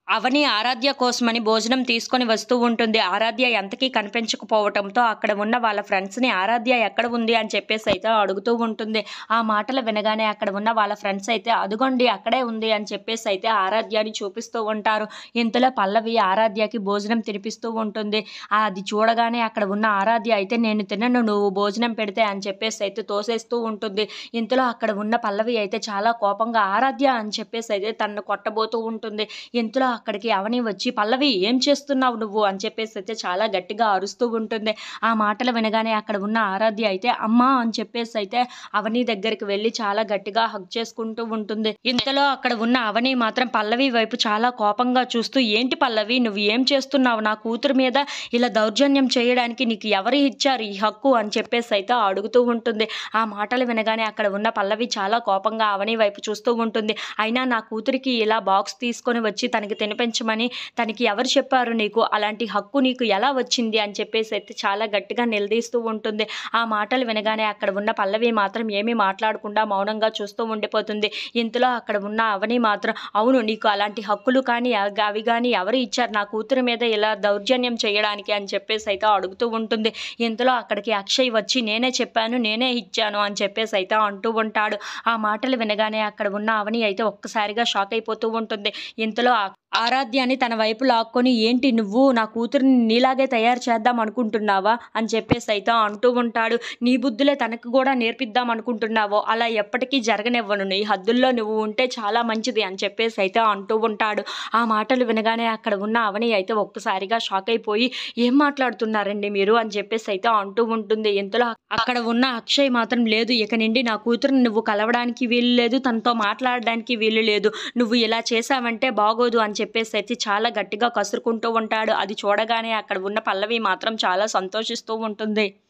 అవని ఆరాధ్య కోసమని భోజనం తీసుకొని వస్తూ ఉంటుంది. ఆరాధ్య ఎంతకీ కనిపించకపోవటంతో అక్కడ ఉన్న వాళ్ళ ఫ్రెండ్స్‌ని ఆరాధ్య ఎక్కడ ఉంది అని చెప్పేసి అయితే అడుగుతూ ఉంటుంది. ఆ మాటలు వినగానే అక్కడ ఉన్న వాళ్ళ ఫ్రెండ్స్ అయితే అదుగోండి అక్కడే ఉంది అని చెప్పేసి అయితే ఆరాధ్యని చూపిస్తూ ఉంటారు. ఇంతలో పల్లవి ఆరాధ్యకి భోజనం తినిపిస్తూ ఉంటుంది. అది చూడగానే అక్కడ ఉన్న ఆరాధ్య అయితే నేను తినను నువ్వు భోజనం పెడితే అని చెప్పేసి అయితే తోసేస్తూ ఉంటుంది. ఇంతలో అక్కడ ఉన్న పల్లవి అయితే చాలా కోపంగా ఆరాధ్య అని చెప్పేసి అయితే తనను కొట్టబోతూ ఉంటుంది. ఇంతలో అక్కడికి అవని వచ్చి పల్లవి ఏం చేస్తున్నావు నువ్వు అని చెప్పేసి అయితే చాలా గట్టిగా అరుస్తూ ఉంటుంది. ఆ మాటలు వినగానే అక్కడ ఉన్న ఆరాధ్య అయితే అమ్మా అని చెప్పేసి అయితే అవని దగ్గరికి వెళ్ళి చాలా గట్టిగా హగ్ చేసుకుంటూ ఉంటుంది. ఇంతలో అక్కడ ఉన్న అవని మాత్రం పల్లవి వైపు చాలా కోపంగా చూస్తూ ఏంటి పల్లవి నువ్వు ఏం చేస్తున్నావు నా కూతురు మీద ఇలా దౌర్జన్యం చేయడానికి నీకు ఎవరు ఇచ్చారు ఈ హక్కు అని చెప్పేసి అయితే అడుగుతూ ఉంటుంది. ఆ మాటలు వినగానే అక్కడ ఉన్న పల్లవి చాలా కోపంగా అవని వైపు చూస్తూ ఉంటుంది. అయినా నా కూతురికి ఇలా బాక్స్ తీసుకొని వచ్చి తనకి తినిపించమని తనకి ఎవరు చెప్పారు నీకు అలాంటి హక్కు నీకు ఎలా వచ్చింది అని చెప్పేసి అయితే చాలా గట్టిగా నిలదీస్తూ ఉంటుంది. ఆ మాటలు వినగానే అక్కడ ఉన్న పల్లవి మాత్రం ఏమీ మాట్లాడకుండా మౌనంగా చూస్తూ ఉండిపోతుంది. ఇంతలో అక్కడ ఉన్న అవని మాత్రం అవును నీకు అలాంటి హక్కులు కానీ అవి కానీ ఎవరు ఇచ్చారు నా కూతురు మీద ఇలా దౌర్జన్యం చేయడానికి అని చెప్పేసి అయితే అడుగుతూ ఉంటుంది. ఇంతలో అక్కడికి అక్షయ్ వచ్చి నేనే చెప్పాను నేనే ఇచ్చాను అని చెప్పేసి అయితే అంటూ ఉంటాడు. ఆ మాటలు వినగానే అక్కడ ఉన్న అవని అయితే ఒక్కసారిగా షాక్ అయిపోతూ ఉంటుంది. ఇంతలో ఆరాధ్యాన్ని తన వైపు లాక్కొని ఏంటి నువ్వు నా కూతురిని నీలాగే తయారు చేద్దాం అనుకుంటున్నావా అని చెప్పేసి అయితే అంటూ ఉంటాడు. నీ బుద్ధులే తనకు కూడా నేర్పిద్దాం అనుకుంటున్నావో అలా ఎప్పటికీ జరగనివ్వను నీ హద్దుల్లో నువ్వు ఉంటే చాలా మంచిది అని చెప్పేసి అయితే అంటూ ఉంటాడు. ఆ మాటలు వినగానే అక్కడ ఉన్న అవని అయితే ఒక్కసారిగా షాక్ అయిపోయి ఏం మాట్లాడుతున్నారండి మీరు అని చెప్పేసి అయితే అంటూ ఉంటుంది. ఇంతలో అక్కడ ఉన్న అక్షయ్ మాత్రం లేదు ఇక నుండి నా కూతురుని నువ్వు కలవడానికి వీలు లేదు తనతో మాట్లాడడానికి వీలు లేదు నువ్వు ఇలా చేసావంటే బాగోదు అని చెప్పేసి అయితే చాలా గట్టిగా కసురుకుంటూ ఉంటాడు. అది చూడగానే అక్కడ ఉన్న పల్లవి మాత్రం చాలా సంతోషిస్తూ ఉంటుంది.